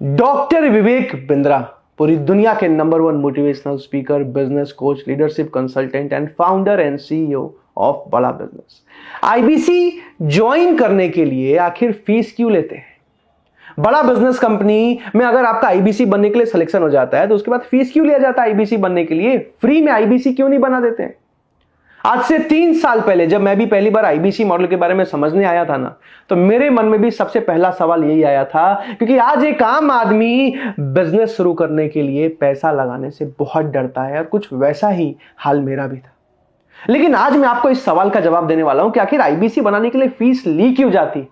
Doctor Vivek Bindra पूरी दुनिया के number 1 motivational speaker, business coach, leadership consultant and founder and CEO of बड़ा business. IBC join करने के लिए आखिर फीस क्यों लेते हैं? बड़ा बिजनेस कंपनी में अगर आपका आईबीसी बनने के लिए सिलेक्शन हो जाता है तो उसके बाद फीस क्यों लिया जाता है? आईबीसी बनने के लिए फ्री में आईबीसी क्यों नहीं बना देते हैं? आज से 3 साल पहले जब मैं भी पहली बार आईबीसी मॉडल के बारे में समझने आया था ना, तो मेरे मन में भी सबसे पहला सवाल यही आया था, क्योंकि आज एक आम आदमी बिजनेस शुरू करने के लिए पैसा लगाने से बहुत डरता है और कुछ वैसा ही हाल मेरा भी था। लेकिन आज मैं आपको इस सवाल का जवाब देने वाला हूं कि आखिर आईबीसी बनाने के लिए फीस ली क्यों जाती?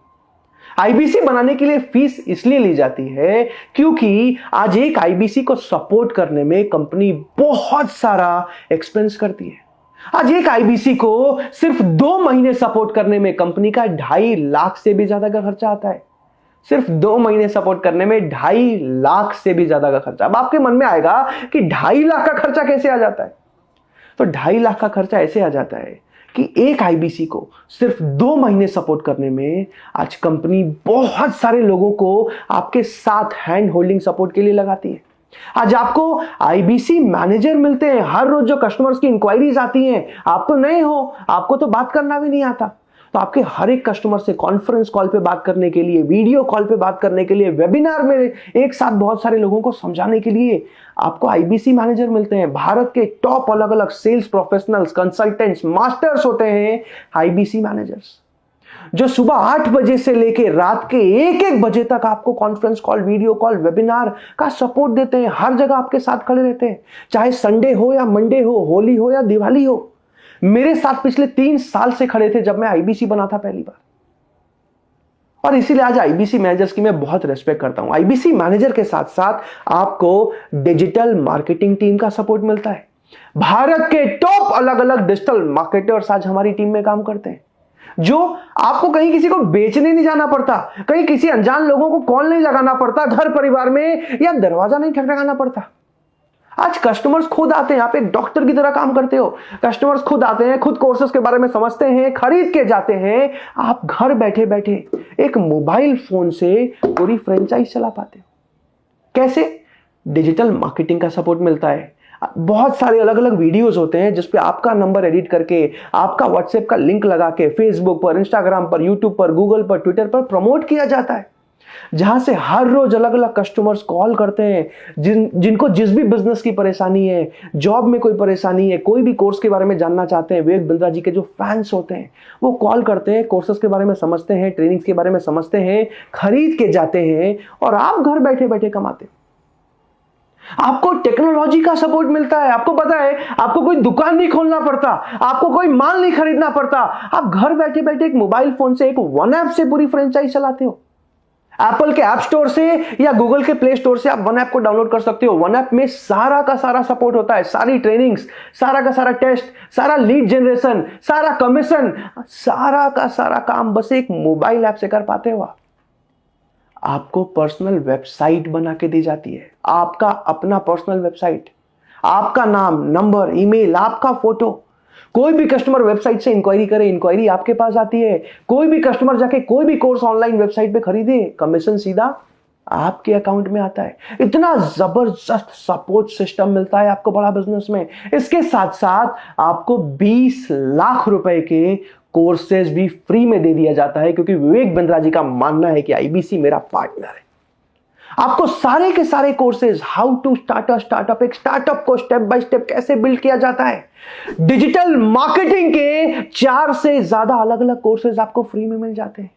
आईबीसी बनाने के लिए फीस इसलिए ली जाती है क्योंकि आज एक आईबीसी को सपोर्ट करने में कंपनी बहुत सारा एक्सपेंस करती है। आज एक आईबीसी को सिर्फ 2 महीने सपोर्ट करने में कंपनी का 2.5 लाख से भी ज्यादा का खर्चा आता है। सिर्फ 2 महीने सपोर्ट करने में 2.5 लाख से भी ज्यादा का खर्चा। अब आपके मन में आएगा कि 2.5 लाख का खर्चा कैसे आ जाता है? तो 2.5 लाख का खर्चा ऐसे आ जाता है कि एक आईबीसी को सिर्फ 2 महीने सपोर्ट करने में आज कंपनी बहुत सारे लोगों को आपके साथ हैंड होल्डिंग सपोर्ट के लिए लगाती है। आज आपको आईबीसी मैनेजर मिलते हैं। हर रोज जो कस्टमर्स की इंक्वायरीज आती हैं, आप तो नए हो, आपको तो बात करना भी नहीं आता, तो आपके हर एक कस्टमर से कॉन्फ्रेंस कॉल पे बात करने के लिए, वीडियो कॉल पे बात करने के लिए, वेबिनार में एक साथ बहुत सारे लोगों को समझाने के लिए आपको आईबीसी मैनेजर मिलते हैं। भारत के टॉप अलग अलग सेल्स प्रोफेशनल्स, कंसल्टेंट्स, मास्टर्स होते हैं आईबीसी मैनेजर्स, जो सुबह 8 बजे से लेकर रात के 1-1 बजे तक आपको conference call, video call, webinar का सपोर्ट देते हैं। हर जगह आपके साथ खड़े रहते हैं, चाहे संडे हो या मंडे हो, होली हो या दिवाली हो। मेरे साथ पिछले 3 साल से खड़े थे जब मैं आईबीसी बना था पहली बार, और इसीलिए आज आईबीसी मैनेजर्स की मैं बहुत रेस्पेक्ट करता हूं। आईबीसी मैनेजर के साथ साथ आपको डिजिटल मार्केटिंग टीम का सपोर्ट मिलता है। भारत के टॉप अलग अलग डिजिटल मार्केटर्स आज हमारी टीम में काम करते हैं, जो आपको कहीं किसी को बेचने नहीं जाना पड़ता, कहीं किसी अनजान लोगों को कॉल नहीं लगाना पड़ता, घर परिवार में या दरवाजा नहीं खटखटाना पड़ता। आज कस्टमर्स खुद आते हैं। आप एक डॉक्टर की तरह काम करते हो। कस्टमर्स खुद आते हैं, खुद कोर्सेज के बारे में समझते हैं, खरीद के जाते हैं। आप घर बैठे बैठे एक मोबाइल फोन से पूरी फ्रेंचाइज चला पाते हो। कैसे? डिजिटल मार्केटिंग का सपोर्ट मिलता है। बहुत सारे अलग अलग वीडियोस होते हैं जिसपे आपका नंबर एडिट करके, आपका व्हाट्सएप का लिंक लगा के फेसबुक पर, इंस्टाग्राम पर, यूट्यूब पर, गूगल पर, ट्विटर पर प्रमोट किया जाता है, जहां से हर रोज अलग अलग कस्टमर्स कॉल करते हैं, जिनको जिस भी बिजनेस की परेशानी है, जॉब में कोई परेशानी है, कोई भी कोर्स के बारे में जानना चाहते हैं, विवेक बिंद्रा जी के जो फैंस होते हैं वो कॉल करते हैं, कोर्सेज के बारे में समझते हैं, ट्रेनिंग्स के बारे में समझते हैं, खरीद के जाते हैं और आप घर बैठे बैठे कमाते हैं। आपको टेक्नोलॉजी का सपोर्ट मिलता है। आपको पता है, आपको कोई दुकान नहीं खोलना पड़ता, आपको कोई माल नहीं खरीदना पड़ता। आप घर बैठे बैठे एक मोबाइल फोन से, एक वन ऐप से पूरी फ्रेंचाइज चलाते हो। एप्पल के ऐप स्टोर से या गूगल के प्ले स्टोर से आप वन ऐप को डाउनलोड कर सकते हो। वन ऐप में सारा का सारा सपोर्ट होता है, सारी ट्रेनिंग्स, सारा का सारा टेस्ट, सारा लीड जनरेशन, सारा कमीशन, सारा का सारा काम बस एक मोबाइल ऐप से कर पाते हो आप। आपको पर्सनल वेबसाइट बना के दी जाती है, आपका अपना पर्सनल वेबसाइट, आपका नाम, नंबर, ईमेल, आपका फोटो। कोई भी कस्टमर वेबसाइट से इंक्वायरी करे, इंक्वायरी आपके पास आती है। कोई भी कस्टमर जाके कोई भी कोर्स ऑनलाइन वेबसाइट पे खरीदे, कमीशन सीधा आपके अकाउंट में आता है। इतना जबरदस्त सपोर्ट सिस्टम मिलता है आपको बड़ा बिजनेस में। इसके साथ साथ आपको 20 लाख रुपए के कोर्सेज भी फ्री में दे दिया जाता है, क्योंकि विवेक बिंद्रा जी का मानना है कि आईबीसी मेरा पार्टनर है। आपको सारे के सारे courses, how to start a startup, एक स्टार्टअप को स्टेप बाय स्टेप कैसे बिल्ड किया जाता है, डिजिटल मार्केटिंग के 4 से ज्यादा अलग अलग कोर्सेज आपको फ्री में मिल जाते हैं।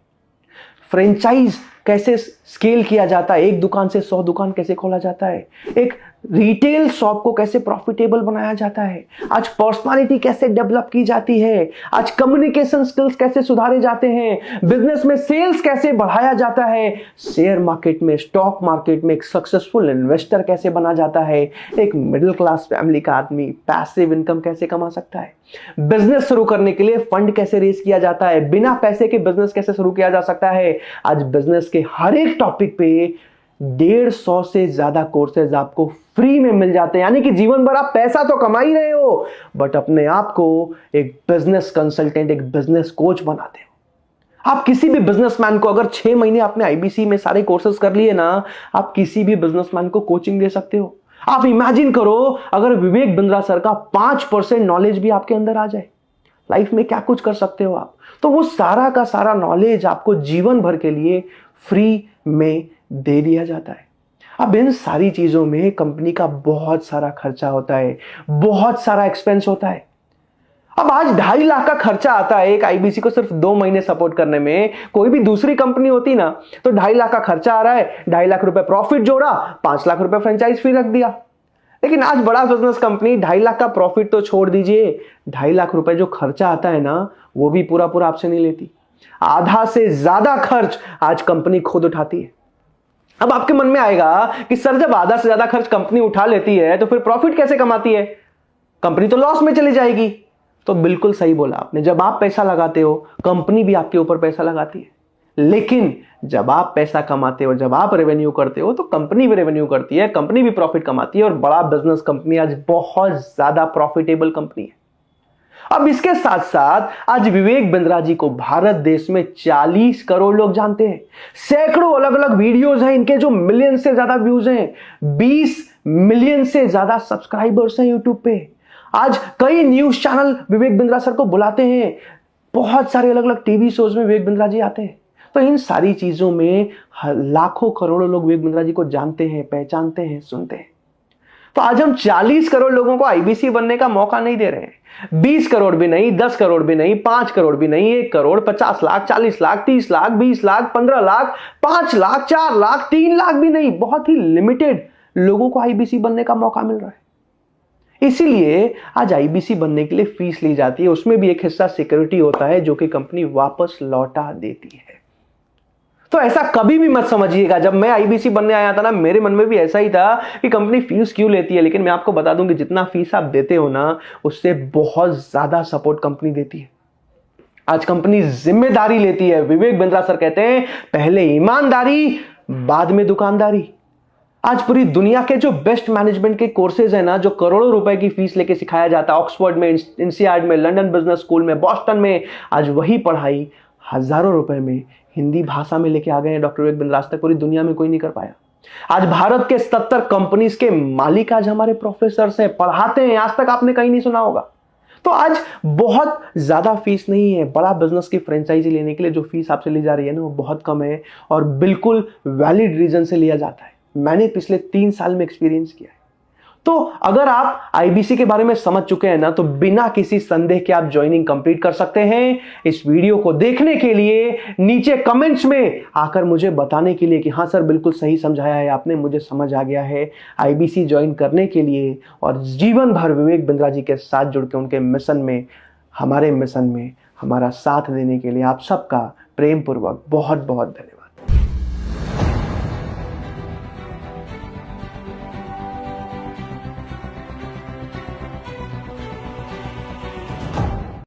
फ्रेंचाइज कैसे स्केल किया जाता है, एक दुकान से 100 दुकान कैसे खोला जाता है, एक रिटेल शॉप को कैसे प्रॉफिटेबल बनाया जाता है, आज पर्सनालिटी कैसे डेवलप की जाती है, आज कम्युनिकेशन स्किल्स कैसे सुधारे जाते हैं, बिजनेस में सेल्स कैसे बढ़ाया जाता है, शेयर मार्केट में, स्टॉक मार्केट में एक सक्सेसफुल इन्वेस्टर कैसे बना जाता है, एक मिडिल क्लास फैमिली का आदमी पैसिव इनकम कैसे कमा सकता है, बिजनेस शुरू करने के लिए फंड कैसे रेज किया जाता है, बिना पैसे के बिजनेस कैसे शुरू किया जा सकता है। आज बिजनेस के हर एक टॉपिक पे 150 से ज्यादा कोर्सेज आपको फ्री में मिल जाते हैं। यानी कि जीवन भर आप पैसा तो कमा ही रहे हो, बट अपने आप को एक बिजनेस कंसल्टेंट, एक बिजनेस कोच बनाते हो। आप किसी भी बिजनेसमैन को, अगर 6 महीने आपने आईबीसी में सारे कोर्सेज कर लिए ना, आप किसी भी बिजनेसमैन को कोचिंग दे सकते हो। आप इमेजिन करो अगर विवेक बिंद्रा सर का 5% नॉलेज भी आपके अंदर आ जाए, लाइफ में क्या कुछ कर सकते हो आप। तो वो सारा का सारा नॉलेज आपको जीवन भर के लिए फ्री में दे दिया जाता है। अब इन सारी चीजों में कंपनी का बहुत सारा खर्चा होता है, बहुत सारा एक्सपेंस होता है। अब आज 2.5 लाख का खर्चा आता है एक आईबीसी को सिर्फ 2 महीने सपोर्ट करने में। कोई भी दूसरी कंपनी होती ना तो 2.5 लाख का खर्चा आ रहा है, 2.5 लाख रुपए प्रॉफिट जोड़ा, 5 लाख रुपए फ्रेंचाइज फी रख दिया। लेकिन आज बड़ा बिजनेस कंपनी 2.5 लाख का प्रॉफिट तो छोड़ दीजिए, 2.5 लाख रुपए जो खर्चा आता है ना वो भी पूरा पूरा आपसे नहीं लेती। आधा से ज्यादा खर्च आज कंपनी खुद उठाती है। अब आपके मन में आएगा कि सर जब आधा से ज्यादा खर्च कंपनी उठा लेती है तो फिर प्रॉफिट कैसे कमाती है, कंपनी तो लॉस में चली जाएगी। तो बिल्कुल सही बोला आपने, जब आप पैसा लगाते हो कंपनी भी आपके ऊपर पैसा लगाती है। लेकिन जब आप पैसा कमाते हो, जब आप रेवेन्यू करते हो तो कंपनी भी रेवेन्यू करती है, कंपनी भी प्रॉफिट कमाती है। और बड़ा बिजनेस कंपनी आज बहुत ज्यादा प्रॉफिटेबल कंपनी है। अब इसके साथ साथ आज विवेक बिंद्रा जी को भारत देश में 40 करोड़ लोग जानते हैं। सैकड़ों अलग अलग वीडियोस हैं इनके जो मिलियन से ज्यादा व्यूज हैं, 20 मिलियन से ज्यादा सब्सक्राइबर्स हैं यूट्यूब पे। आज कई news channel Vivek Bindra sir को बुलाते हैं, बहुत सारे अलग अलग टीवी शोज में विवेक बिंद्रा जी आते हैं। तो इन सारी चीजों में लाखों करोड़ों लोग विवेक बिंद्रा जी को जानते हैं, पहचानते हैं, सुनते हैं। तो आज हम 40 करोड़ लोगों को आईबीसी बनने का मौका नहीं दे रहे हैं। 20 करोड़ भी नहीं, 10 करोड़ भी नहीं, 5 करोड़ भी नहीं, 1 करोड़, 50 लाख, 40 लाख, 30 लाख, 20 लाख, 15 लाख, 5 लाख, 4 लाख, 3 लाख भी नहीं, बहुत ही लिमिटेड लोगों को आईबीसी बनने का मौका मिल रहा है। इसीलिए आज आईबीसी बनने के लिए फीस ली जाती है, उसमें भी एक हिस्सा सिक्योरिटी होता है जो कि कंपनी वापस लौटा देती है। तो ऐसा कभी भी मत समझिएगा, जब मैं आईबीसी बनने आया था ना मेरे मन में भी ऐसा ही था कि कंपनी फीस क्यों लेती है। लेकिन मैं आपको बता दूं कि जितना फीस आप देते हो ना उससे बहुत ज्यादा सपोर्ट कंपनी देती है। आज कंपनी जिम्मेदारी लेती है। विवेक बिंद्रा सर कहते हैं पहले ईमानदारी बाद में दुकानदारी। आज पूरी दुनिया के जो बेस्ट मैनेजमेंट के कोर्सेज है ना, जो करोड़ों रुपए की फीस लेके सिखाया जाता है, ऑक्सफोर्ड में, इंसियाड में, लंदन बिजनेस स्कूल में, बॉस्टन में, आज वही पढ़ाई हजारों रुपए में हिंदी भाषा में लेके आ गए हैं डॉक्टर विवेक बिंद्रा। आज तक पूरी दुनिया में कोई नहीं कर पाया। आज भारत के 77 कंपनीज के मालिक आज हमारे प्रोफेसर हैं, पढ़ाते हैं, आज तक आपने कहीं नहीं सुना होगा। तो आज बहुत ज्यादा फीस नहीं है। बड़ा बिजनेस की फ्रेंचाइजी लेने के लिए जो फीस आपसे ली जा रही है ना वो बहुत कम है और बिल्कुल वैलिड रीजन से लिया जाता है। मैंने पिछले 3 साल में एक्सपीरियंस किया है। तो अगर आप आईबीसी के बारे में समझ चुके हैं ना तो बिना किसी संदेह के आप ज्वाइनिंग कंप्लीट कर सकते हैं। इस वीडियो को देखने के लिए नीचे कमेंट्स में आकर मुझे बताने के लिए कि हाँ सर बिल्कुल सही समझाया है आपने, मुझे समझ आ गया है। आईबीसी ज्वाइन करने के लिए और जीवन भर विवेक बिंद्रा जी के साथ जुड़ के उनके मिशन में, हमारे मिशन में हमारा साथ देने के लिए आप सबका प्रेम पूर्वक बहुत बहुत धन्यवाद।